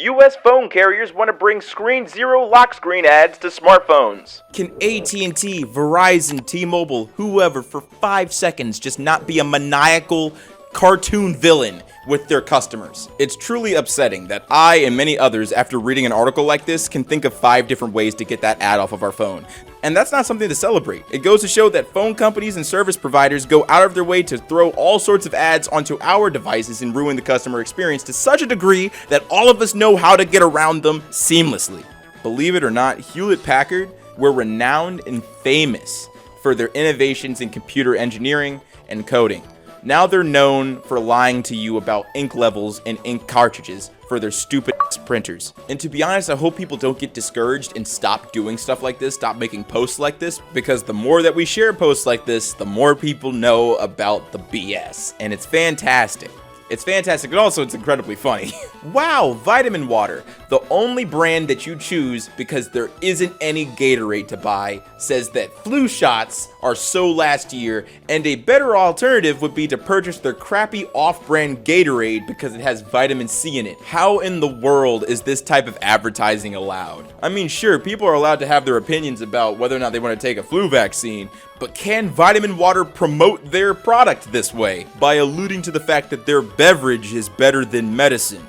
U.S. phone carriers want to bring Screen Zero lock screen ads to smartphones. Can AT&T, Verizon, T-Mobile, whoever, for 5 seconds just not be a maniacal cartoon villain with their customers? It's truly upsetting that I and many others, after reading an article like this, can think of 5 different ways to get that ad off of our phone. And that's not something to celebrate. It goes to show that phone companies and service providers go out of their way to throw all sorts of ads onto our devices and ruin the customer experience to such a degree that all of us know how to get around them seamlessly. Believe it or not, Hewlett-Packard were renowned and famous for their innovations in computer engineering and coding. Now they're known for lying to you about ink levels and ink cartridges for their stupid printers. And to be honest, I hope people don't get discouraged and stop doing stuff like this, stop making posts like this, because the more that we share posts like this, the more people know about the BS. And it's fantastic. It's fantastic, and also it's incredibly funny. Wow, vitamin water, the only brand that you choose because there isn't any Gatorade to buy, says that flu shots are so last year, and a better alternative would be to purchase their crappy off-brand Gatorade because it has vitamin C in it. How in the world is this type of advertising allowed? I mean, sure, people are allowed to have their opinions about whether or not they want to take a flu vaccine, but can vitamin water promote their product this way by alluding to the fact that their beverage is better than medicine?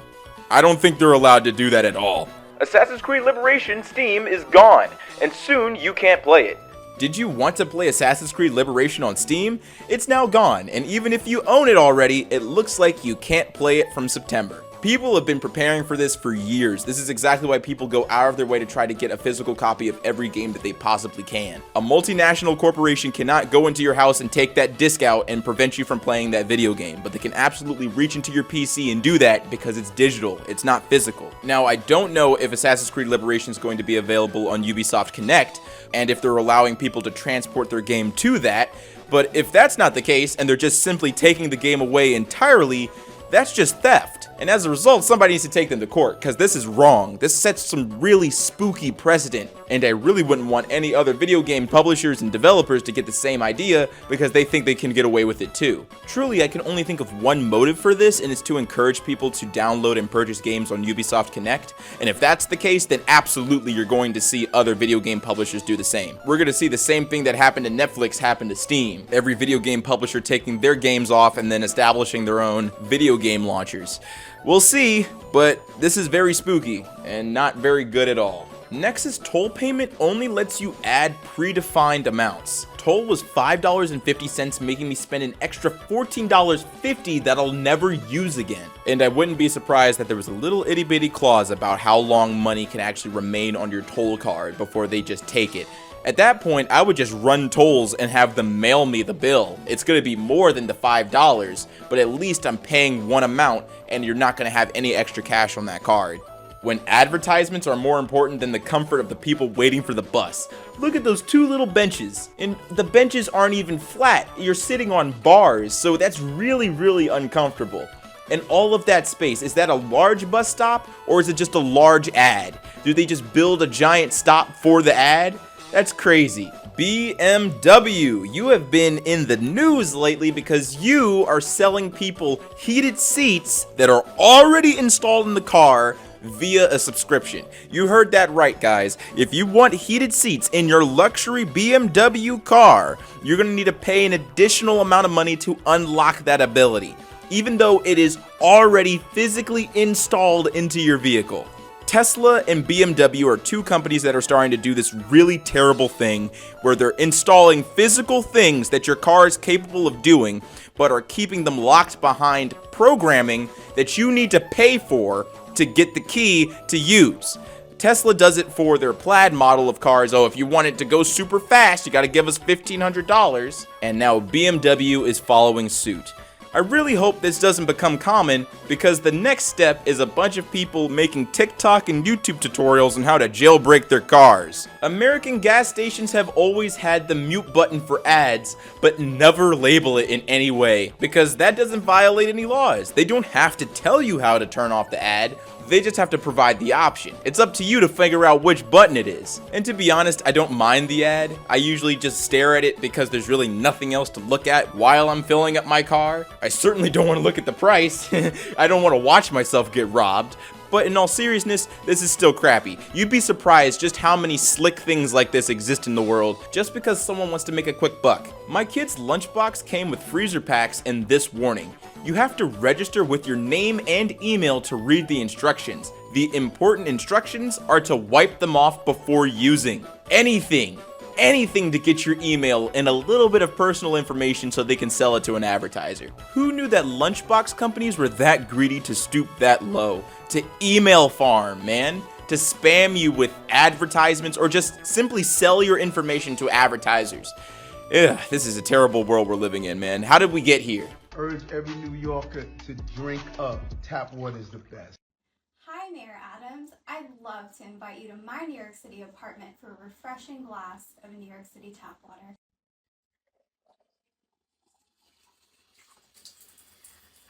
I don't think they're allowed to do that at all. Assassin's Creed Liberation Steam is gone, and soon you can't play it. Did you want to play Assassin's Creed Liberation on Steam? It's now gone, and even if you own it already, it looks like you can't play it from September. People have been preparing for this for years. This is exactly why people go out of their way to try to get a physical copy of every game that they possibly can. A multinational corporation cannot go into your house and take that disc out and prevent you from playing that video game, but they can absolutely reach into your PC and do that because it's digital, it's not physical. Now, I don't know if Assassin's Creed Liberation is going to be available on Ubisoft Connect, and if they're allowing people to transport their game to that, but if that's not the case, and they're just simply taking the game away entirely, that's just theft. And as a result, somebody needs to take them to court, because this is wrong. This sets some really spooky precedent, and I really wouldn't want any other video game publishers and developers to get the same idea because they think they can get away with it too. Truly, I can only think of one motive for this, and it's to encourage people to download and purchase games on Ubisoft Connect. And if that's the case, then absolutely you're going to see other video game publishers do the same. We're going to see the same thing that happened to Netflix happen to Steam. Every video game publisher taking their games off and then establishing their own video game launchers. We'll see, but this is very spooky and not very good at all. Nexus toll payment only lets you add predefined amounts. Toll was $5.50, making me spend an extra $14.50 that I'll never use again. And I wouldn't be surprised that there was a little itty bitty clause about how long money can actually remain on your toll card before they just take it. At that point, I would just run tolls and have them mail me the bill. It's going to be more than the $5, but at least I'm paying one amount and you're not going to have any extra cash on that card. When advertisements are more important than the comfort of the people waiting for the bus. Look at those 2 little benches, and the benches aren't even flat. You're sitting on bars, so that's really, really uncomfortable. And all of that space, is that a large bus stop or is it just a large ad? Do they just build a giant stop for the ad? That's crazy. BMW, you have been in the news lately because you are selling people heated seats that are already installed in the car via a subscription. You heard that right, guys. If you want heated seats in your luxury BMW car, you're going to need to pay an additional amount of money to unlock that ability, even though it is already physically installed into your vehicle. Tesla and BMW are 2 companies that are starting to do this really terrible thing where they're installing physical things that your car is capable of doing, but are keeping them locked behind programming that you need to pay for to get the key to use. Tesla does it for their Plaid model of cars. Oh, if you want it to go super fast, you got to give us $1,500. And now BMW is following suit. I really hope this doesn't become common, because the next step is a bunch of people making TikTok and YouTube tutorials on how to jailbreak their cars. American gas stations have always had the mute button for ads, but never label it in any way, because that doesn't violate any laws. They don't have to tell you how to turn off the ad. They just have to provide the option. It's up to you to figure out which button it is. And to be honest, I don't mind the ad. I usually just stare at it because there's really nothing else to look at while I'm filling up my car. I certainly don't want to look at the price. I don't want to watch myself get robbed. But in all seriousness, this is still crappy. You'd be surprised just how many slick things like this exist in the world just because someone wants to make a quick buck. My kid's lunchbox came with freezer packs and this warning. You have to register with your name and email to read the instructions. The important instructions are to wipe them off before using. Anything to get your email and a little bit of personal information so they can sell it to an advertiser. Who knew that lunchbox companies were that greedy to stoop that low? To email farm, man. To spam you with advertisements or just simply sell your information to advertisers. Ugh, this is a terrible world we're living in, man. How did we get here? Urge every New Yorker to drink up. Tap water is the best. Hi, Mayor Adams. I'd love to invite you to my New York City apartment for a refreshing glass of New York City tap water.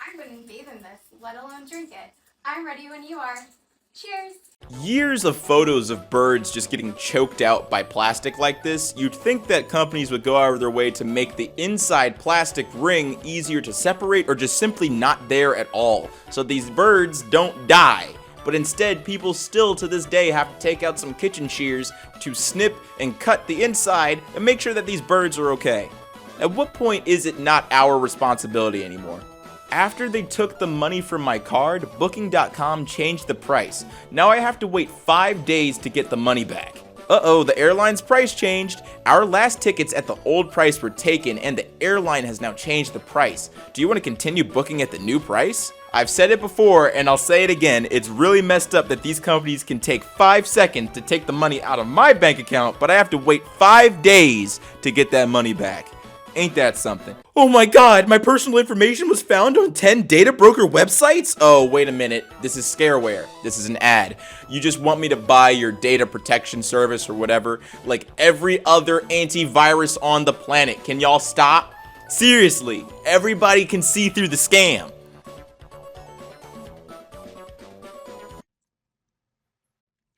I wouldn't bathe in this, let alone drink it. I'm ready when you are. Cheers! Years of photos of birds just getting choked out by plastic like this, you'd think that companies would go out of their way to make the inside plastic ring easier to separate or just simply not there at all, so these birds don't die. But instead, people still to this day have to take out some kitchen shears to snip and cut the inside and make sure that these birds are okay. At what point is it not our responsibility anymore? After they took the money from my card, Booking.com changed the price. Now I have to wait 5 days to get the money back. Uh-oh, the airline's price changed. Our last tickets at the old price were taken and the airline has now changed the price. Do you want to continue booking at the new price? I've said it before and I'll say it again, it's really messed up that these companies can take 5 seconds to take the money out of my bank account, but I have to wait 5 days to get that money back. Ain't that something? Oh my god, my personal information was found on 10 data broker websites? Oh, wait a minute. This is scareware. This is an ad. You just want me to buy your data protection service or whatever, like every other antivirus on the planet. Can y'all stop? Seriously, everybody can see through the scam.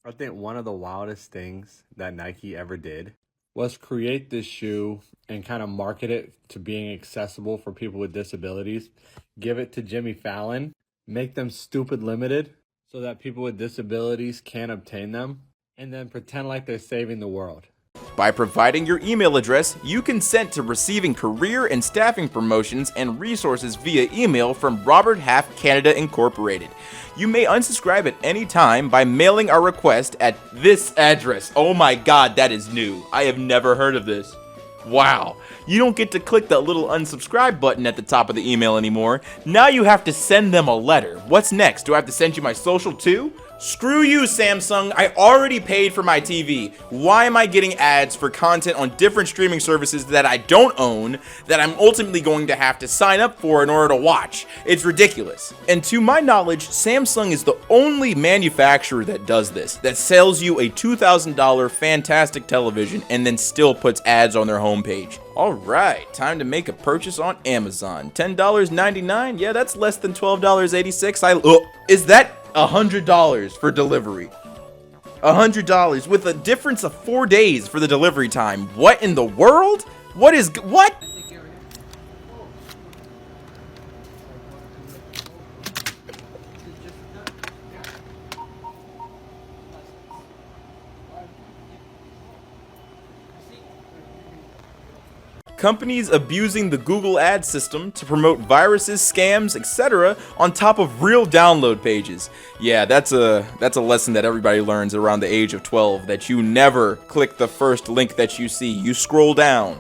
I think one of the wildest things that Nike ever did was create this shoe and kind of market it to being accessible for people with disabilities. Give it to Jimmy Fallon, make them stupid limited so that people with disabilities can't obtain them, and then pretend like they're saving the world. By providing your email address, you consent to receiving career and staffing promotions and resources via email from Robert Half Canada Incorporated. You may unsubscribe at any time by mailing our request at this address. Oh my god, that is new. I have never heard of this. Wow. You don't get to click that little unsubscribe button at the top of the email anymore. Now you have to send them a letter. What's next? Do I have to send you my social too? Screw you, Samsung. I already paid for my TV. Why am I getting ads for content on different streaming services that I don't own, that I'm ultimately going to have to sign up for in order to watch? It's ridiculous. And to my knowledge, Samsung is the only manufacturer that does this, that sells you a $2,000 fantastic television and then still puts ads on their homepage. Alright, time to make a purchase on Amazon. $10.99? Yeah, that's less than $12.86. Is that $100 for delivery? $100 with a difference of 4 days for the delivery time. What in the world? What? Companies abusing the Google ad system to promote viruses, scams, etc. on top of real download pages. Yeah, that's a lesson that everybody learns around the age of 12, that you never click the first link that you see. You scroll down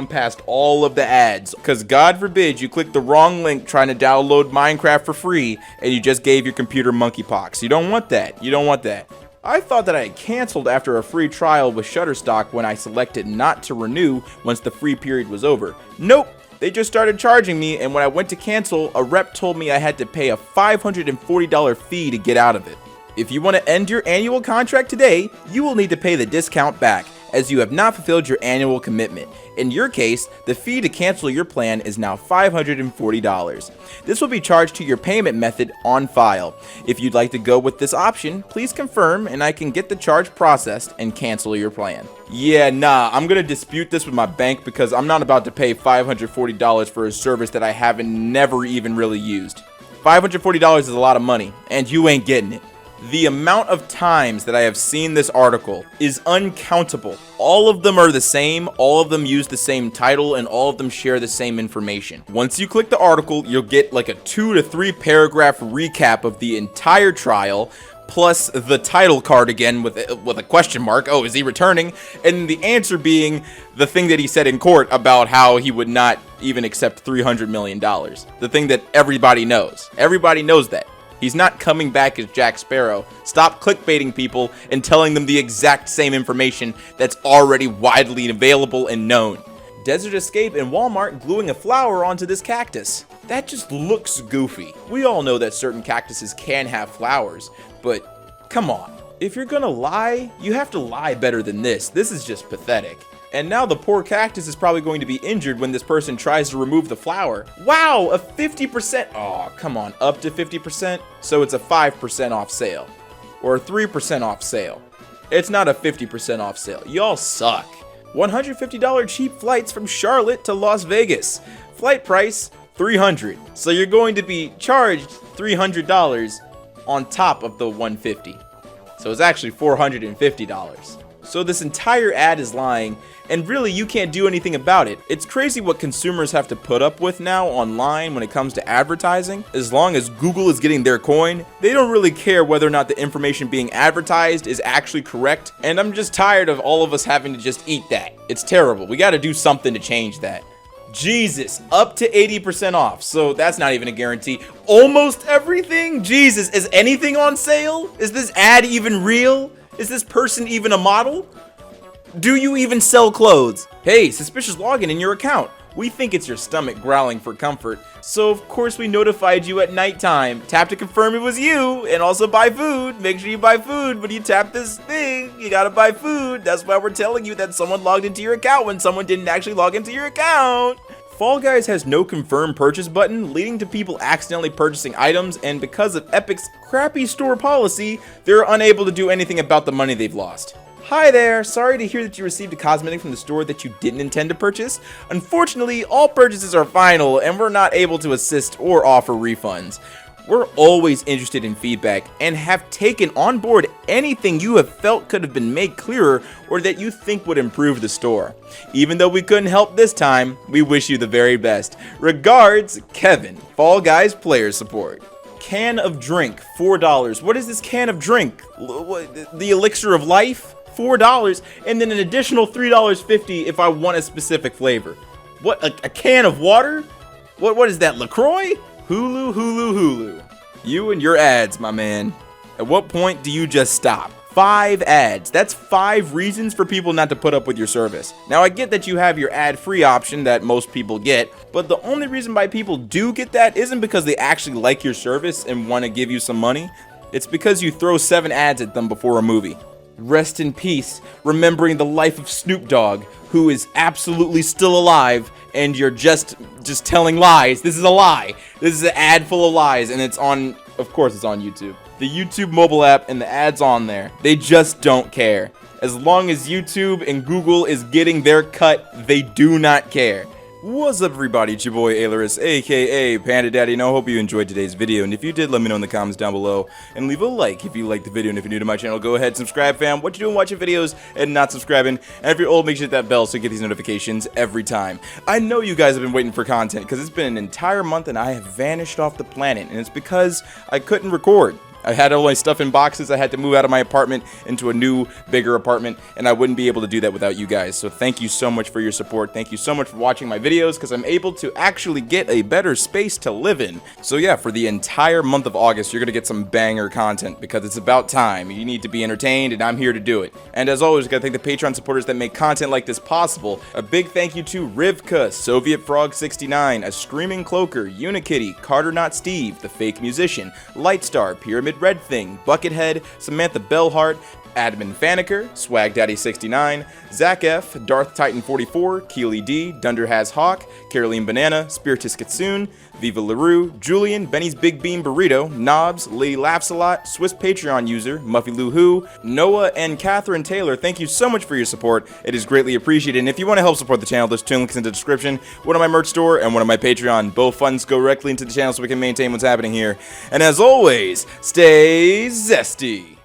past all of the ads, because God forbid you click the wrong link trying to download Minecraft for free and you just gave your computer monkeypox. You don't want that. You don't want that. I thought that I had canceled after a free trial with Shutterstock when I selected not to renew once the free period was over. Nope, they just started charging me, and when I went to cancel, a rep told me I had to pay a $540 fee to get out of it. If you want to end your annual contract today, you will need to pay the discount back, as you have not fulfilled your annual commitment. In your case, the fee to cancel your plan is now $540. This will be charged to your payment method on file. If you'd like to go with this option, please confirm and I can get the charge processed and cancel your plan. Yeah, nah, I'm gonna dispute this with my bank because I'm not about to pay $540 for a service that I haven't never even really used. $540 is a lot of money, and you ain't getting it. The amount of times that I have seen this article is uncountable. All of them are the same, all of them use the same title, and all of them share the same information. Once you click the article, you'll get like a 2 to 3 paragraph recap of the entire trial, plus the title card again with a question mark. Oh, is he returning? And the answer being the thing that he said in court about how he would not even accept $300 million. The thing that everybody knows. Everybody knows that. He's not coming back as Jack Sparrow. Stop clickbaiting people and telling them the exact same information that's already widely available and known. Desert Escape and Walmart gluing a flower onto this cactus. That just looks goofy. We all know that certain cactuses can have flowers, but come on. If you're gonna lie, you have to lie better than this. This is just pathetic. And now the poor cactus is probably going to be injured when this person tries to remove the flower. Wow, a 50%, oh, come on, up to 50%? So it's a 5% off sale, or a 3% off sale. It's not a 50% off sale, y'all suck. $150 cheap flights from Charlotte to Las Vegas. Flight price, $300. So you're going to be charged $300 on top of the $150. So it's actually $450. So this entire ad is lying, and really you can't do anything about it. It's crazy what consumers have to put up with now online when it comes to advertising. As long as Google is getting their coin, they don't really care whether or not the information being advertised is actually correct, and I'm just tired of all of us having to just eat that. It's terrible. We gotta do something to change that. Jesus, up to 80% off, so that's not even a guarantee. Almost everything? Jesus, is anything on sale? Is this ad even real? Is this person even a model? Do you even sell clothes? Hey, suspicious login in your account. We think it's your stomach growling for comfort, so of course we notified you at nighttime. Tap to confirm it was you, and also buy food. Make sure you buy food when you tap this thing. You gotta buy food. That's why we're telling you that someone logged into your account when someone didn't actually log into your account. Fall Guys has no confirm purchase button, leading to people accidentally purchasing items, and because of Epic's crappy store policy, they're unable to do anything about the money they've lost. Hi there, sorry to hear that you received a cosmetic from the store that you didn't intend to purchase. Unfortunately, all purchases are final, and we're not able to assist or offer refunds. We're always interested in feedback and have taken on board anything you have felt could have been made clearer or that you think would improve the store. Even though we couldn't help this time, we wish you the very best. Regards, Kevin, Fall Guys Player Support. Can of drink, $4. What is this can of drink? The elixir of life? $4, and then an additional $3.50 if I want a specific flavor. What, a can of water? What is that, LaCroix? Hulu. You and your ads, my man. At what point do you just stop? 5 ads. That's 5 reasons for people not to put up with your service. Now, I get that you have your ad-free option that most people get, but the only reason why people do get that isn't because they actually like your service and want to give you some money. It's because you throw 7 ads at them before a movie. Rest in peace, remembering the life of Snoop Dogg, who is absolutely still alive, and you're just telling lies. This is a lie. This is an ad full of lies, and it's on, of course it's on YouTube. The YouTube mobile app and the ads on there, they just don't care. As long as YouTube and Google is getting their cut, they do not care. What's up, everybody? It's your boy Ailurus, aka Panda Daddy, and I hope you enjoyed today's video. And if you did, let me know in the comments down below, and leave a like if you liked the video. And if you're new to my channel, go ahead and subscribe, fam. What you doing watching videos and not subscribing? And if you're old, make sure to hit that bell so you get these notifications every time. I know you guys have been waiting for content because it's been an entire month and I have vanished off the planet, and it's because I couldn't record. I had all my stuff in boxes. I had to move out of my apartment into a new, bigger apartment, and I wouldn't be able to do that without you guys. So thank you so much for your support. Thank you so much for watching my videos, because I'm able to actually get a better space to live in. So yeah, for the entire month of August, you're going to get some banger content, because it's about time. You need to be entertained, and I'm here to do it. And as always, got to thank the Patreon supporters that make content like this possible. A big thank you to Rivka, Soviet Frog 69, A Screaming Cloaker, Unikitty, Carter Not Steve, The Fake Musician, Lightstar, Pyramid Red Thing, Buckethead, Samantha Bellhart, Admin Faniker, Swag Daddy 69, Zach F, Darth Titan 44, Keely D, Dunder Has Hawk, Caroline Banana, Spiritus Kitsune, Viva LaRue, Julian, Benny's Big Bean Burrito, Knobs, Lady Laughs a Lot, Swiss Patreon user, Muffy Lou Who, Noah, and Catherine Taylor. Thank you so much for your support. It is greatly appreciated. And if you want to help support the channel, there's two links in the description. One on my merch store and one on my Patreon. Both funds go directly into the channel so we can maintain what's happening here. And as always, stay zesty.